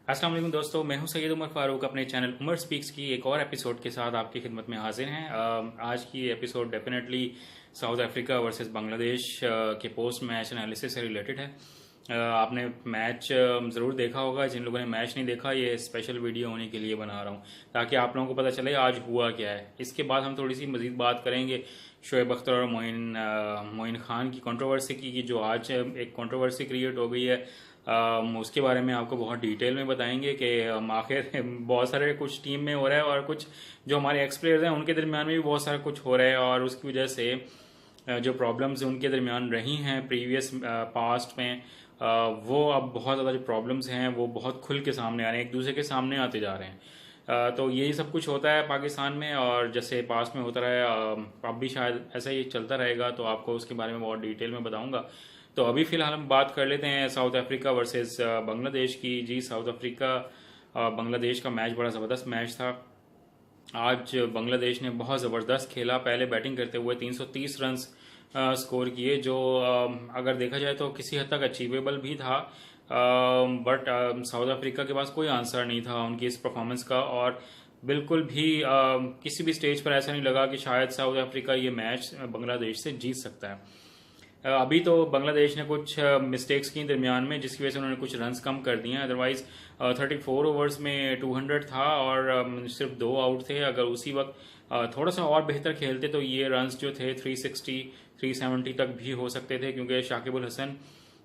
अस्सलाम वालेकुम दोस्तों, मैं हूं सैयद उमर फारूक। अपने चैनल उमर स्पीक्स की एक और एपिसोड के साथ आपकी खिदमत में हाजिर हैं। आज की episode definitely south Africa versus Bangladesh के पोस्ट मैच एनालिसिस से रिलेटेड है। आपने मैच ज़रूर देखा होगा। जिन लोगों ने मैच नहीं देखा, ये स्पेशल वीडियो होने के लिए बना रहा हूँ ताकि आप लोगों को पता चले आज हुआ क्या है। इसके बाद हम थोड़ी सी मज़ीद बात करेंगे शोएब अख्तर और मोइन खान की कंट्रोवर्सी की, जो आज एक कंट्रोवर्सी क्रिएट हो गई है। उसके बारे में आपको बहुत डिटेल में बताएंगे कि आखिर बहुत सारे कुछ टीम में हो रहा है और कुछ जो हमारे एक्स प्लेयर्स हैं उनके दरमियान में भी बहुत सारा कुछ हो रहा है, और उसकी वजह से जो प्रॉब्लम्स उनके दरमियान रही हैं प्रीवियस पास्ट में, वो अब बहुत ज़्यादा जो प्रॉब्लम्स हैं वो बहुत खुल के सामने आ रहे हैं, एक दूसरे के सामने आते जा रहे हैं। तो यही सब कुछ होता है पाकिस्तान में, और जैसे पास्ट में होता रहा है अब भी शायद ऐसा ही चलता रहेगा। तो आपको उसके बारे में बहुत डिटेल में बताऊंगा। तो अभी फिलहाल हम बात कर लेते हैं साउथ अफ्रीका वर्सेस बांग्लादेश की। जी, साउथ अफ्रीका बांग्लादेश का मैच बड़ा ज़बरदस्त मैच था। आज बांग्लादेश ने बहुत ज़बरदस्त खेला। पहले बैटिंग करते हुए 330 रन स्कोर किए, जो अगर देखा जाए तो किसी हद तक अचीवेबल भी था। बट साउथ अफ्रीका के पास कोई आंसर नहीं था उनकी इस परफॉर्मेंस का, और बिल्कुल भी किसी भी स्टेज पर ऐसा नहीं लगा कि शायद साउथ अफ्रीका ये मैच बांग्लादेश से जीत सकता है। अभी तो बांग्लादेश ने कुछ मिस्टेक्स की दरमियान में, जिसकी वजह से उन्होंने कुछ रन्स कम कर दिए हैं। अदरवाइज 34 ओवर्स में 200 था और सिर्फ 2 आउट थे। अगर उसी वक्त थोड़ा सा और बेहतर खेलते तो ये रन्स जो थे 360 370 तक भी हो सकते थे, क्योंकि शाकिबुल हसन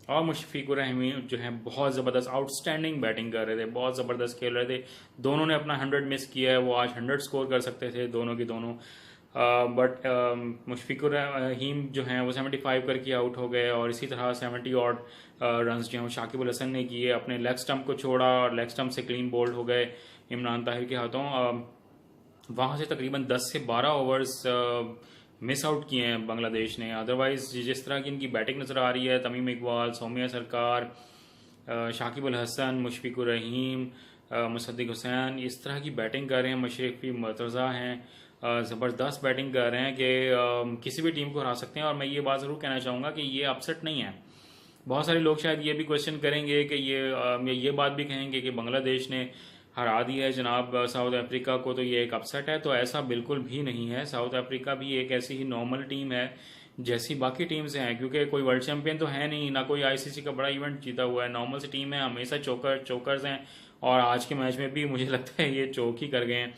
और मुशफिकुर रहमी जो है बहुत ज़बरदस्त आउटस्टैंडिंग बैटिंग कर रहे थे, बहुत ज़बरदस्त खेल रहे थे। दोनों ने अपना 100 मिस किया है, वो आज 100 स्कोर कर सकते थे दोनों के दोनों। बट मुशफिकुर रहीम जो हैं वो 75 करके आउट हो गए, और इसी तरह 70 और रन्स जो हैं वो शाकिबुल हसन ने किए। अपने लेग स्टंप को छोड़ा और लेग स्टंप से क्लीन बोल्ड हो गए इमरान ताहिर के हाथों। वहाँ से तकरीबन 10 से 12 ओवर्स मिस आउट किए हैं बांग्लादेश ने। अदरवाइज जिस तरह की इनकी बैटिंग नज़र आ रही है, तमीम इकबाल, सौम्या सरकार, शाकिबुल हसन, मुशफिकुर रहीम, मुसद्दिक हुसैन, इस तरह की बैटिंग कर रहे हैं। मशरफी मर्तज़ा हैं, ज़बरदस्त बैटिंग कर रहे हैं कि किसी भी टीम को हरा सकते हैं। और मैं ये बात ज़रूर कहना चाहूँगा कि ये अपसेट नहीं है। बहुत सारे लोग शायद ये भी क्वेश्चन करेंगे कि ये बात भी कहेंगे कि बांग्लादेश ने हरा दिया है जनाब साउथ अफ्रीका को, तो ये एक अपसेट है। तो ऐसा बिल्कुल भी नहीं है। साउथ अफ्रीका भी एक ऐसी ही नॉर्मल टीम है जैसी बाकी टीम्स हैं, क्योंकि कोई वर्ल्ड चैंपियन तो है नहीं, ना कोई आईसीसी का बड़ा इवेंट जीता हुआ है। नॉर्मल सी टीम है, हमेशा चोकर्स हैं, और आज के मैच में भी मुझे लगता है ये चौक ही कर गए हैं।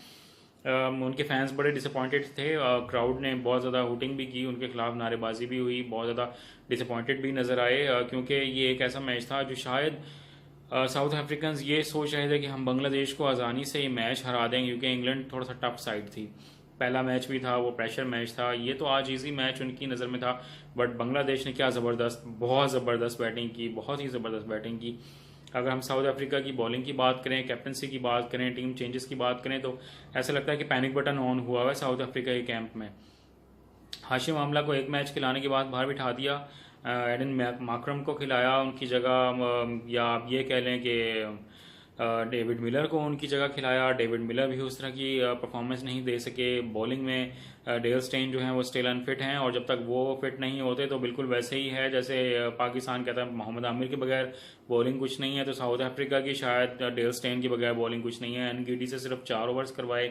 उनके फैंस बड़े डिसअपॉइंटेड थे। क्राउड ने बहुत ज़्यादा हुटिंग भी की, उनके खिलाफ नारेबाजी भी हुई, बहुत ज़्यादा डिसअपॉइंटेड भी नज़र आए, क्योंकि ये एक ऐसा मैच था जो शायद साउथ अफ्रीकन ये सोच रहे थे कि हम बांग्लादेश को आसानी से ये मैच हरा देंगे, क्योंकि इंग्लैंड थोड़ा सा टफ साइड थी। पहला मैच भी था, वो प्रेशर मैच था। ये तो आज इजी मैच उनकी नज़र में था। बट बांग्लादेश ने क्या ज़बरदस्त, बहुत ज़बरदस्त बैटिंग की, बहुत ही ज़बरदस्त बैटिंग की। अगर हम साउथ अफ्रीका की बॉलिंग की बात करें, कैप्टनसी की बात करें, टीम चेंजेस की बात करें, तो ऐसा लगता है कि पैनिक बटन ऑन हुआ है साउथ अफ्रीका के कैंप में। हाशिम आमला को एक मैच खिलाने के बाद बाहर बिठा दिया, एडन माकरम को खिलाया उनकी जगह, या आप ये कह लें कि डेविड मिलर को उनकी जगह खिलाया। डेविड मिलर भी उस तरह की परफॉर्मेंस नहीं दे सके। बॉलिंग में डेल स्टेन जो हैं वो स्टिल अनफिट हैं, और जब तक वो फिट नहीं होते तो बिल्कुल वैसे ही है जैसे पाकिस्तान कहता है मोहम्मद आमिर के बगैर बॉलिंग कुछ नहीं है। तो साउथ अफ्रीका की शायद डेल स्टेन के बगैर बॉलिंग कुछ नहीं है। एनगीडी से सिर्फ 4 ओवर्स करवाए।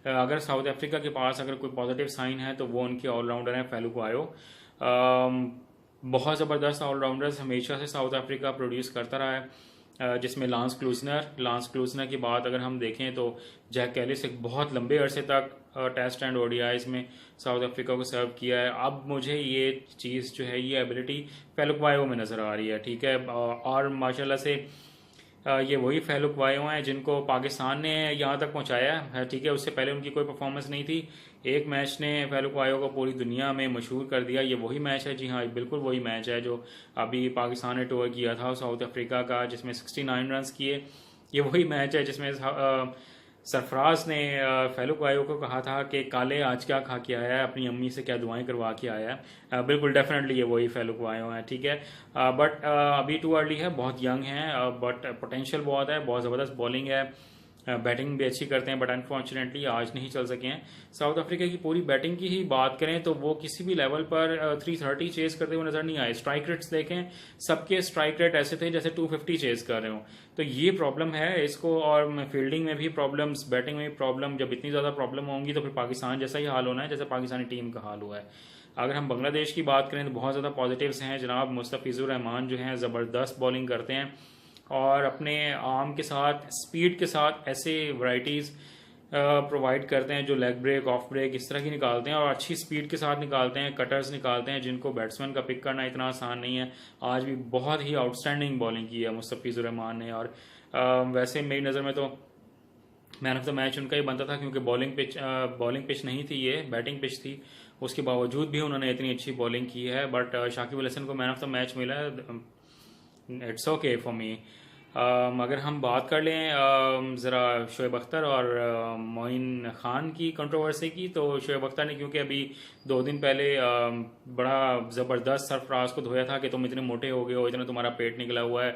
अगर साउथ अफ्रीका के पास अगर कोई पॉजिटिव साइन है तो वो उनके ऑलराउंडर हैं फेलुको आयो। बहुत ज़बरदस्त ऑलराउंडर्स हमेशा से साउथ अफ्रीका प्रोड्यूस करता रहा है, जिसमें लांस क्लूजनर की बात अगर हम देखें तो जैक कैलिस एक बहुत लंबे अरसे तक टेस्ट एंड ओडीआईज में साउथ अफ्रीका को सर्व किया है। अब मुझे ये चीज़ जो है, ये एबिलिटी फेलुको आयो में नज़र आ रही है, ठीक है। और माशाल्लाह से ये वही फेलुक वायो हैं जिनको पाकिस्तान ने यहाँ तक पहुँचाया है, ठीक है। उससे पहले उनकी कोई परफॉर्मेंस नहीं थी। एक मैच ने फेलुक वायो को पूरी दुनिया में मशहूर कर दिया। ये वही मैच है, जी हाँ, बिल्कुल वही मैच है जो अभी पाकिस्तान ने टूर किया था साउथ अफ्रीका का, जिसमें 69 रन किए। ये वही मैच है जिसमें सरफराज ने फेलुक वायो को कहा था कि काले आज क्या खा के आया है, अपनी अम्मी से क्या दुआएं करवा के आया है। बिल्कुल डेफिनेटली ये वही फेलुक वायो है, ठीक है। बट अभी टू अर्ली है, बहुत यंग है, बट पोटेंशियल बहुत है, बहुत ज़बरदस्त बॉलिंग है। बैटिंग भी अच्छी करते हैं, बट अनफॉर्चुनेटली आज नहीं चल सके हैं। साउथ अफ्रीका की पूरी बैटिंग की ही बात करें तो वो किसी भी लेवल पर 330 चेस करते हुए नजर नहीं आए। स्ट्राइक रेट्स देखें, सबके स्ट्राइक रेट ऐसे थे जैसे 250 चेस कर रहे हो। तो ये प्रॉब्लम है इसको, और फील्डिंग में भी प्रॉब्लम्स, बैटिंग में भी प्रॉब्लम। जब इतनी ज्यादा प्रॉब्लम होंगी तो फिर पाकिस्तान जैसा ही हाल होना है जैसे पाकिस्तानी टीम का हाल हुआ है। अगर हम बांग्लादेश की बात करें तो बहुत ज्यादा पॉजिटिव्स हैं जनाब। मुस्तफिजुर रहमान जो हैं जबरदस्त बॉलिंग करते हैं और अपने आर्म के साथ, स्पीड के साथ ऐसे वैरायटीज प्रोवाइड करते हैं जो लेग ब्रेक, ऑफ ब्रेक इस तरह की निकालते हैं और अच्छी स्पीड के साथ निकालते हैं, कटर्स निकालते हैं जिनको बैट्समैन का पिक करना इतना आसान नहीं है। आज भी बहुत ही आउटस्टैंडिंग बॉलिंग की है मुस्तफिजुर रहमान ने। और वैसे मेरी नज़र में तो मैन ऑफ द मैच उनका ही बनता था, क्योंकि बॉलिंग पिच नहीं थी, ये बैटिंग पिच थी। उसके बावजूद भी उन्होंने इतनी अच्छी बॉलिंग की है। बट शाकिब अल हसन को मैन ऑफ द मैच मिला है, इट्स ओके फॉर मी। अगर हम बात कर लें ज़रा शोएब अख्तर और मोइन खान की कंट्रोवर्सी की, तो शोएब अख्तर ने क्योंकि अभी 2 दिन पहले बड़ा ज़बरदस्त सरफराज को धोया था कि तुम इतने मोटे हो गए हो, इतना तुम्हारा पेट निकला हुआ है,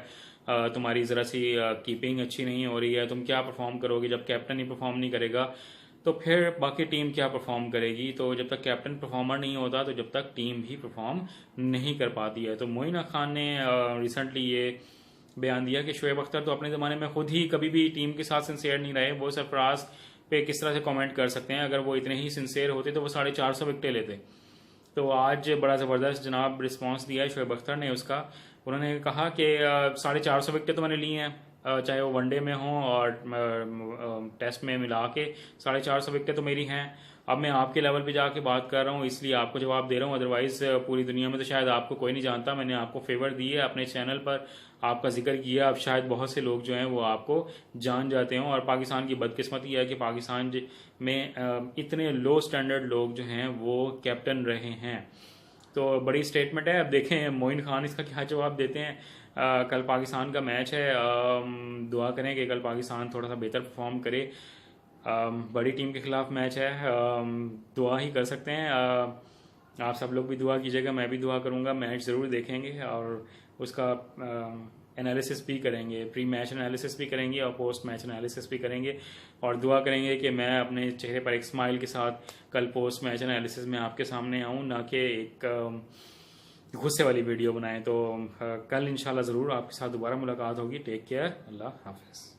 तुम्हारी ज़रा सी कीपिंग अच्छी नहीं हो रही है, तुम क्या परफॉर्म करोगे जब कैप्टन ही परफॉर्म नहीं करेगा तो फिर बाकी टीम क्या परफॉर्म करेगी। तो जब तक कैप्टन परफॉर्मर नहीं होता तो जब तक टीम भी परफॉर्म नहीं कर पाती है। तो मोइन खान ने रिसेंटली ये बयान दिया कि शोएब अख्तर तो अपने ज़माने में खुद ही कभी भी टीम के साथ सिंसेयर नहीं रहे, वो सरफराज पे किस तरह से कमेंट कर सकते हैं। अगर वो इतने ही सिंसेयर होते तो वो 450 विकेटें लेते। तो आज बड़ा ज़बरदस्त जनाब रिस्पांस दिया है शोएब अख्तर ने उसका। उन्होंने कहा कि 450 विकेटें तो मैंने ली हैं, चाहे वो वनडे में हो और टेस्ट में मिला के 450 विकेटें तो मेरी हैं। अब मैं आपके लेवल पे जाके बात कर रहा हूँ इसलिए आपको जवाब दे रहा हूँ, अदरवाइज पूरी दुनिया में तो शायद आपको कोई नहीं जानता। मैंने आपको फेवर दी है, अपने चैनल पर आपका जिक्र किया, अब शायद बहुत से लोग जो हैं वो आपको जान जाते हों। और पाकिस्तान की बदकिस्मती है कि पाकिस्तान में इतने लो स्टैंडर्ड लोग जो हैं वो कैप्टन रहे हैं। तो बड़ी स्टेटमेंट है। अब देखें मोइन खान इसका क्या जवाब देते हैं। कल पाकिस्तान का मैच है, दुआ करें कि कल पाकिस्तान थोड़ा सा बेहतर परफॉर्म करे। बड़ी टीम के खिलाफ मैच है, दुआ ही कर सकते हैं। आप सब लोग भी दुआ कीजिएगा, मैं भी दुआ करूंगा। मैच ज़रूर देखेंगे और उसका एनालिसिस भी करेंगे, प्री मैच एनालिसिस भी करेंगे और पोस्ट मैच एनालिसिस भी करेंगे। और दुआ करेंगे कि मैं अपने चेहरे पर एक स्माइल के साथ कल पोस्ट मैच एनालिसिस में आपके सामने आऊँ, ना कि एक गुस्से वाली वीडियो बनाएं। तो कल इंशाल्लाह ज़रूर आपके साथ दोबारा मुलाकात होगी। टेक केयर, अल्लाह हाफिज़।